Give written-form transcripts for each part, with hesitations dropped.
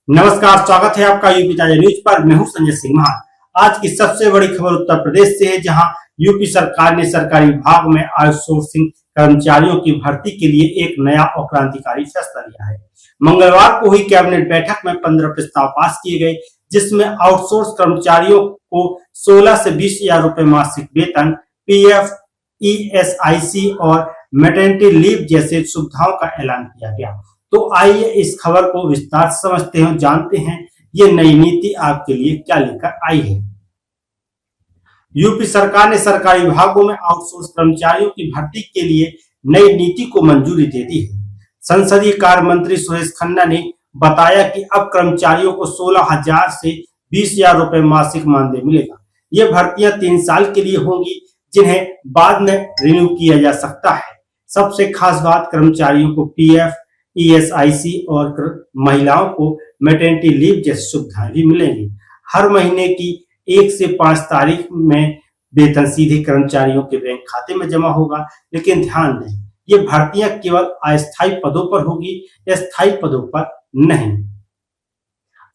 नमस्कार, स्वागत है आपका यूपी ताजा न्यूज पर। मैं हूं संजय सिंह महान। आज की सबसे बड़ी खबर उत्तर प्रदेश से है, जहां यूपी सरकार ने सरकारी विभाग में आउटसोर्सिंग कर्मचारियों की भर्ती के लिए एक नया और क्रांतिकारी फैसला लिया है। मंगलवार को हुई कैबिनेट बैठक में 15 प्रस्ताव पास किए गए, जिसमें आउटसोर्स कर्मचारियों को 16 से 20 हजार रुपए मासिक वेतन, पीएफ, ईएसआईसी और मैटरनिटी लीव जैसे सुविधाओं का ऐलान किया गया। तो आइए इस खबर को विस्तार से समझते हैं और जानते हैं ये नई नीति आपके लिए क्या लेकर आई है। यूपी सरकार ने सरकारी विभागों में आउटसोर्स कर्मचारियों की भर्ती के लिए नई नीति को मंजूरी दे दी है। संसदीय कार्य मंत्री सुरेश खन्ना ने बताया कि अब कर्मचारियों को 16,000 से 20,000 रुपए मासिक मानदेय मिलेगा। ये भर्तियां 3 साल के लिए होंगी, जिन्हें बाद में रिन्यू किया जा सकता है। सबसे खास बात, कर्मचारियों को पीएफ, ईएसआईसी और महिलाओं को मैटरनिटी लीव जैसी सुविधाएं भी मिलेंगी। हर महीने की 1 से 5 तारीख में वेतन सीधे कर्मचारियों के बैंक खाते में जमा होगा। लेकिन ध्यान दें, ये भर्तियां केवल अस्थायी पदों पर होगी, स्थायी पदों पर नहीं।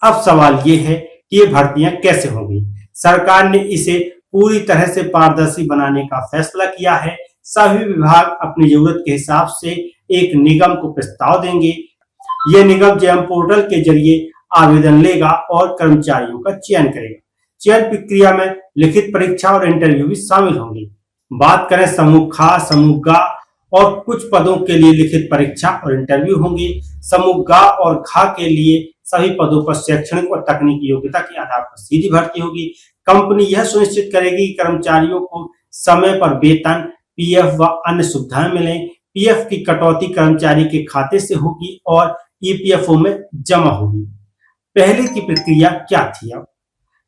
अब सवाल ये है कि ये भर्तियां कैसे होंगी। सरकार ने इसे पूरी तरह से पारदर्शी बनाने का फैसला किया है। सभी विभाग अपनी जरूरत के हिसाब से एक निगम को प्रस्ताव देंगे। यह निगम जेम पोर्टल के जरिए आवेदन लेगा और कर्मचारियों का चयन करेगा। चयन प्रक्रिया में लिखित परीक्षा और इंटरव्यू भी शामिल होंगे। बात करें समूह खा, समूह गा और कुछ पदों के लिए लिखित परीक्षा और इंटरव्यू होंगे। समूह गा और खा के लिए सभी पदों पर शैक्षणिक और तकनीकी योग्यता के आधार पर सीधी भर्ती होगी। कंपनी यह सुनिश्चित करेगी कि कर्मचारियों को समय पर वेतन, पीएफ व अन्य सुविधाएं मिलें। पीएफ की कटौती कर्मचारी के खाते से होगी और ईपीएफओ में जमा होगी। पहले की प्रक्रिया क्या थी? अब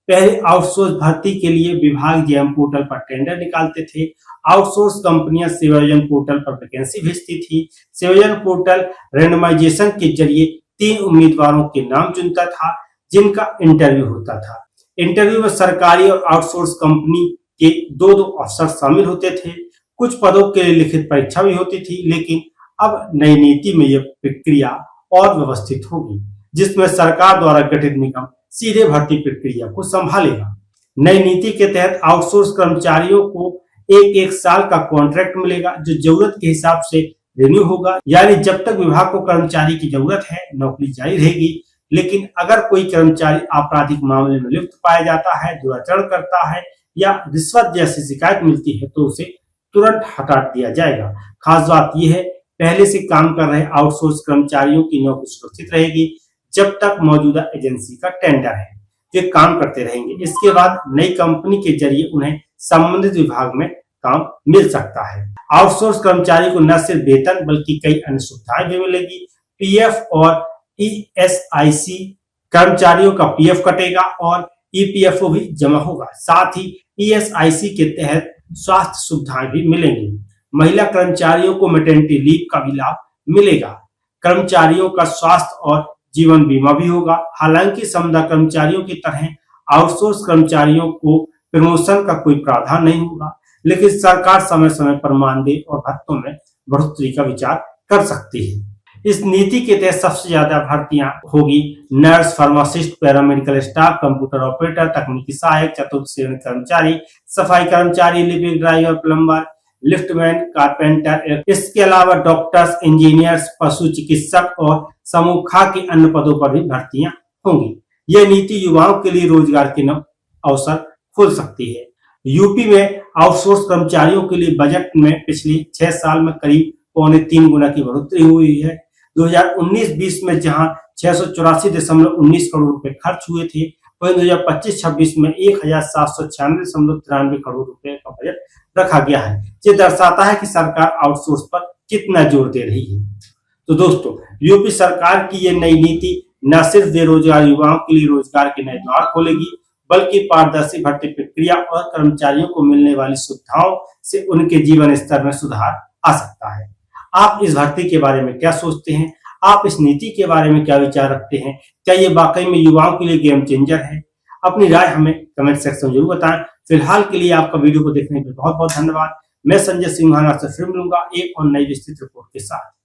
पहले आउटसोर्स भर्ती के लिए विभाग जेएम पोर्टल पर टेंडर निकालते थे। आउटसोर्स कंपनियां सेवायोजन पोर्टल पर वैकेंसी भेजती थी। सेवायोजन पोर्टल रैंडमाइजेशन के जरिए 3 उम्मीदवारों के नाम चुनता था, जिनका इंटरव्यू होता था। इंटरव्यू में सरकारी और आउटसोर्स कंपनी के 2-2 अफसर शामिल होते थे। कुछ पदों के लिए लिखित परीक्षा भी होती थी। लेकिन अब नई नीति में यह प्रक्रिया और व्यवस्थित होगी, जिसमें सरकार द्वारा गठित निगम सीधे भर्ती प्रक्रिया को संभालेगा। नई नीति के तहत आउटसोर्स कर्मचारियों को 1-1 साल का कॉन्ट्रैक्ट मिलेगा, जो जरूरत के हिसाब से रिन्यू होगा। यानी जब तक विभाग को कर्मचारी की जरूरत है, नौकरी जारी रहेगी। लेकिन अगर कोई कर्मचारी आपराधिक मामले में लिप्त पाया जाता है, दुराचरण करता है या रिश्वत जैसी शिकायत मिलती है, तो उसे तुरंत हटा दिया जाएगा। खास बात यह है, पहले से काम कर रहे आउटसोर्स कर्मचारियों की नौकरी सुरक्षित रहेगी जब तक मौजूदा एजेंसी का टेंडर है। वे काम करते रहेंगे। इसके बाद नई कंपनी के जरिए उन्हें संबंधित विभाग में काम मिल सकता है। आउटसोर्स कर्मचारी को न सिर्फ वेतन बल्कि कई अन्य सुविधाएं भी मिलेगी। पीएफ और ईएसआईसी कर्मचारियों का पीएफ कटेगा और ईपीएफओ भी जमा होगा। साथ ही ईएसआईसी के तहत स्वास्थ्य सुविधाएं भी मिलेंगी। महिला कर्मचारियों को मैटरनिटी लीव का भी लाभ मिलेगा। कर्मचारियों का स्वास्थ्य और जीवन बीमा भी होगा। हालांकि संविदा कर्मचारियों की तरह आउटसोर्स कर्मचारियों को प्रमोशन का कोई प्रावधान नहीं होगा। लेकिन सरकार समय समय पर मानदेय और भत्तों में बढ़ोतरी का विचार कर सकती है। इस नीति के तहत सबसे ज्यादा भर्तियां होगी nurse, pharmacist, paramedical staff, computer operator, तकनीकी सहायक, चतुर्थ श्रेणी कर्मचारी, सफाई कर्मचारी, lift driver, plumber, liftman, carpenter. इसके अलावा डॉक्टर्स, इंजीनियर्स, पशु चिकित्सक और समूह खा के अन्य पदों पर भी भर्तियां होंगी। यह नीति युवाओं के लिए रोजगार के नए अवसर खोल सकती है। यूपी में आउटसोर्स कर्मचारियों के लिए बजट में पिछले 6 साल में करीब 3.25 गुना की बढ़ोतरी हुई है। 2019-20 में जहां 684.19 करोड़ रुपए खर्च हुए थे, वहीं 2025-26 में 1,796.93 करोड़ रुपए का बजट रखा गया है। ये दर्शाता है कि सरकार आउटसोर्स पर कितना जोर दे रही है। तो दोस्तों, यूपी सरकार की ये नई नीति न सिर्फ बेरोजगार युवाओं के लिए रोजगार के नए द्वार खोलेगी, बल्कि पारदर्शी भर्ती प्रक्रिया और कर्मचारियों को मिलने वाली सुविधाओं से उनके जीवन स्तर में सुधार आ सकता है। आप इस भर्ती के बारे में क्या सोचते हैं? आप इस नीति के बारे में क्या विचार रखते हैं? क्या ये वाकई में युवाओं के लिए गेम चेंजर है? अपनी राय हमें कमेंट सेक्शन में जरूर बताएं। फिलहाल के लिए आपका वीडियो को देखने के लिए बहुत बहुत धन्यवाद। मैं संजय सिंह महान आपसे फिर मिलूंगा एक और नई विस्तृत रिपोर्ट के साथ।